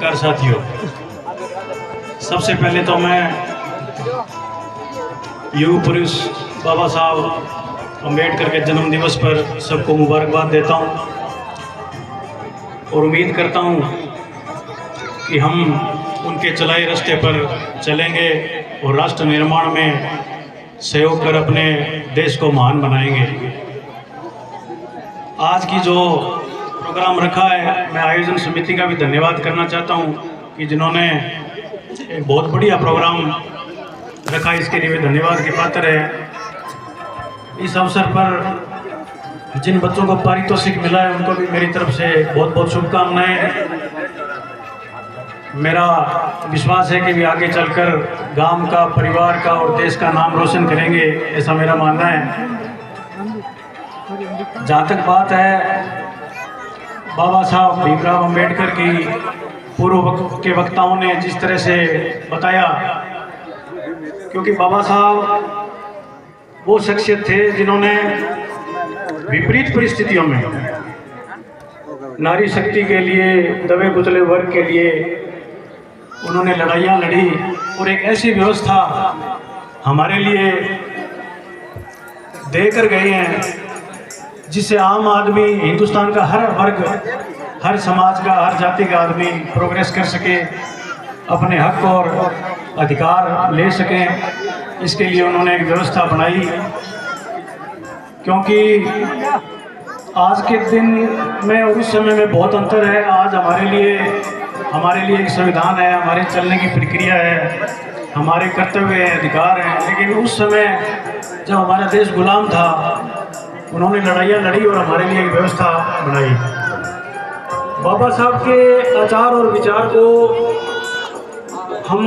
नमस्कार साथियों, सबसे पहले तो मैं युग पुरुष बाबा साहब अम्बेडकर के जन्म दिवस पर सबको मुबारकबाद देता हूं और उम्मीद करता हूं कि हम उनके चलाए रास्ते पर चलेंगे और राष्ट्र निर्माण में सहयोग कर अपने देश को महान बनाएंगे। आज की जो प्रोग्राम रखा है, मैं आयोजन समिति का भी धन्यवाद करना चाहता हूं कि जिन्होंने एक बहुत बढ़िया प्रोग्राम रखा, इसके लिए भी धन्यवाद के पात्र है। इस अवसर पर जिन बच्चों को पारितोषिक मिला है उनको भी मेरी तरफ से बहुत बहुत शुभकामनाएं। मेरा विश्वास है कि वे आगे चलकर गांव का, परिवार का और देश का नाम रोशन करेंगे, ऐसा मेरा मानना है। जहाँ तक बात है बाबा साहब भीमराव अंबेडकर की, पूर्व के वक्ताओं ने जिस तरह से बताया, क्योंकि बाबा साहब वो शख्सियत थे जिन्होंने विपरीत परिस्थितियों में नारी शक्ति के लिए, दबे कुचले वर्ग के लिए उन्होंने लड़ाइयाँ लड़ी और एक ऐसी व्यवस्था हमारे लिए देकर गए हैं जिससे आम आदमी, हिंदुस्तान का हर वर्ग, हर समाज का, हर जाति का आदमी प्रोग्रेस कर सके, अपने हक और अधिकार ले सकें। इसके लिए उन्होंने एक व्यवस्था बनाई, क्योंकि आज के दिन में और उस समय में बहुत अंतर है। आज हमारे लिए एक संविधान है, हमारे चलने की प्रक्रिया है, हमारे कर्तव्य हैं, अधिकार हैं। लेकिन उस समय जब हमारा देश गुलाम था, उन्होंने लड़ाइयाँ लड़ी और हमारे लिए एक व्यवस्था बनाई। बाबा साहब के आचार और विचार को हम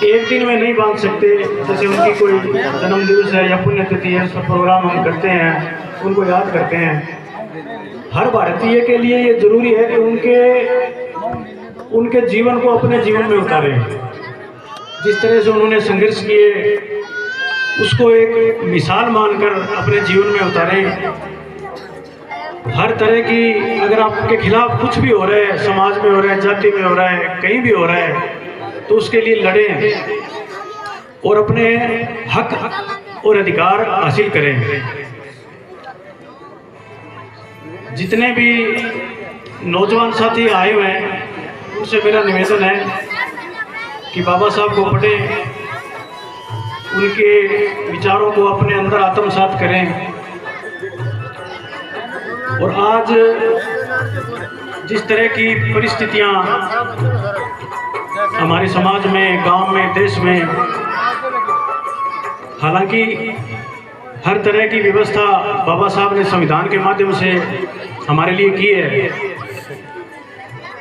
एक दिन में नहीं बांध सकते। जैसे उनकी कोई जन्म दिवस है या पुण्यतिथि है, सब प्रोग्राम हम करते हैं, उनको याद करते हैं। हर भारतीय के लिए ये जरूरी है कि उनके जीवन को अपने जीवन में उतारें। जिस तरह से उन्होंने संघर्ष किए उसको एक मिसाल मानकर अपने जीवन में उतारें। हर तरह की, अगर आपके खिलाफ कुछ भी हो रहा है, समाज में हो रहा है, जाति में हो रहा है, कहीं भी हो रहा है, तो उसके लिए लड़ें और अपने हक और अधिकार हासिल करें। जितने भी नौजवान साथी आए हुए हैं उनसे मेरा निवेदन है कि बाबा साहब को पढ़ें, उनके विचारों को अपने अंदर आत्मसात करें। और आज जिस तरह की परिस्थितियां हमारे समाज में, गांव में, देश में, हालांकि हर तरह की व्यवस्था बाबा साहब ने संविधान के माध्यम से हमारे लिए की है,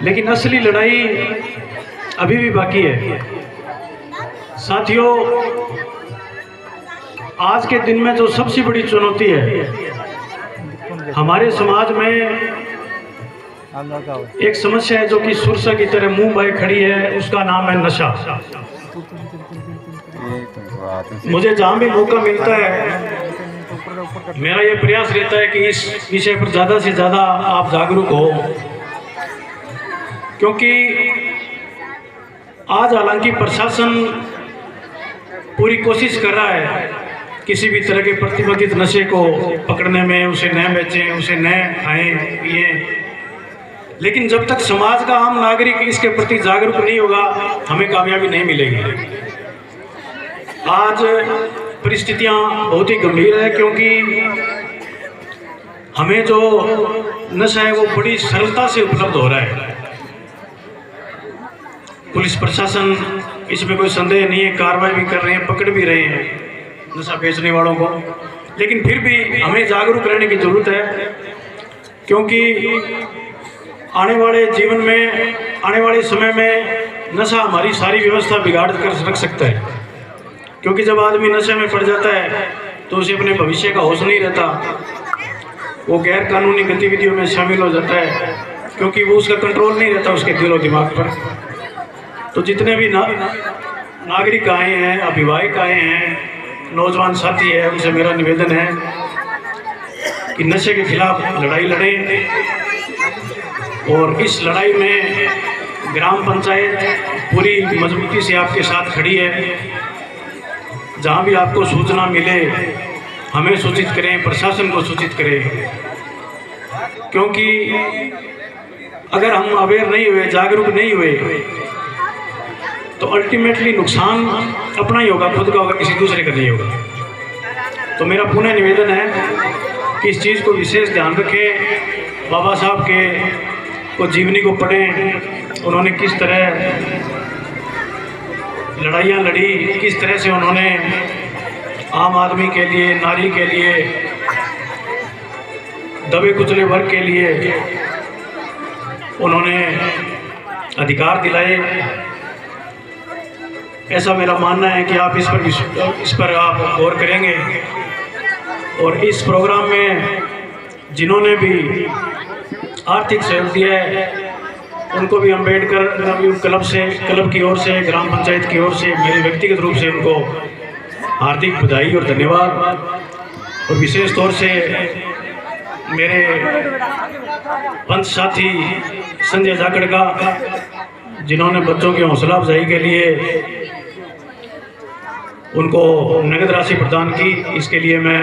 लेकिन असली लड़ाई अभी भी बाकी है। साथियों, आज के दिन में जो सबसे बड़ी चुनौती है हमारे समाज में, एक समस्या है जो कि सुरसा की तरह मुंह बाए खड़ी है, उसका नाम है नशा। मुझे जहाँ भी मौका मिलता है मेरा ये प्रयास रहता है कि इस विषय पर ज़्यादा से ज़्यादा आप जागरूक हो, क्योंकि आज हालांकि प्रशासन पूरी कोशिश कर रहा है किसी भी तरह के प्रतिबंधित नशे को पकड़ने में, उसे न बेचें, उसे न खाएं पिएं, लेकिन जब तक समाज का आम नागरिक इसके प्रति जागरूक नहीं होगा हमें कामयाबी नहीं मिलेगी। आज परिस्थितियां बहुत ही गंभीर है, क्योंकि हमें जो नशा है वो बड़ी सरलता से उपलब्ध हो रहा है। पुलिस प्रशासन, इसमें कोई संदेह नहीं है, कार्रवाई भी कर रहे हैं, पकड़ भी रहे हैं नशा बेचने वालों को, लेकिन फिर भी हमें जागरूक रहने की जरूरत है, क्योंकि आने वाले जीवन में, आने वाले समय में नशा हमारी सारी व्यवस्था बिगाड़ कर रख सकता है। क्योंकि जब आदमी नशे में पड़ जाता है तो उसे अपने भविष्य का होश नहीं रहता, वो गैर कानूनी गतिविधियों में शामिल हो जाता है, क्योंकि वो उसका कंट्रोल नहीं रहता उसके दिलो दिमाग पर। तो जितने भी नागरिक आए हैं, अभिभावक आए हैं, नौजवान साथी है, उनसे मेरा निवेदन है कि नशे के खिलाफ लड़ाई लड़ें और इस लड़ाई में ग्राम पंचायत पूरी मजबूती से आपके साथ खड़ी है। जहाँ भी आपको सूचना मिले हमें सूचित करें, प्रशासन को सूचित करें, क्योंकि अगर हम अवेयर नहीं हुए, जागरूक नहीं हुए, तो अल्टीमेटली नुकसान अपना ही होगा, खुद का होगा, किसी दूसरे का नहीं होगा। तो मेरा पुनः निवेदन है कि इस चीज़ को विशेष ध्यान रखें। बाबा साहब के जीवनी को पढ़ें, उन्होंने किस तरह लड़ाइयाँ लड़ी, किस तरह से उन्होंने आम आदमी के लिए, नारी के लिए, दबे कुचले वर्ग के लिए उन्होंने अधिकार दिलाए। ऐसा मेरा मानना है कि आप इस पर आप गौर करेंगे। और इस प्रोग्राम में जिन्होंने भी आर्थिक सहयोग दिया है उनको भी अम्बेडकर क्लब की ओर से, ग्राम पंचायत की ओर से, मेरे व्यक्तिगत रूप से उनको हार्दिक बधाई और धन्यवाद। और विशेष तौर से मेरे पंच साथी संजय जाखड़ का, जिन्होंने बच्चों की हौसला अफजाई के लिए उनको नगद राशि प्रदान की, इसके लिए मैं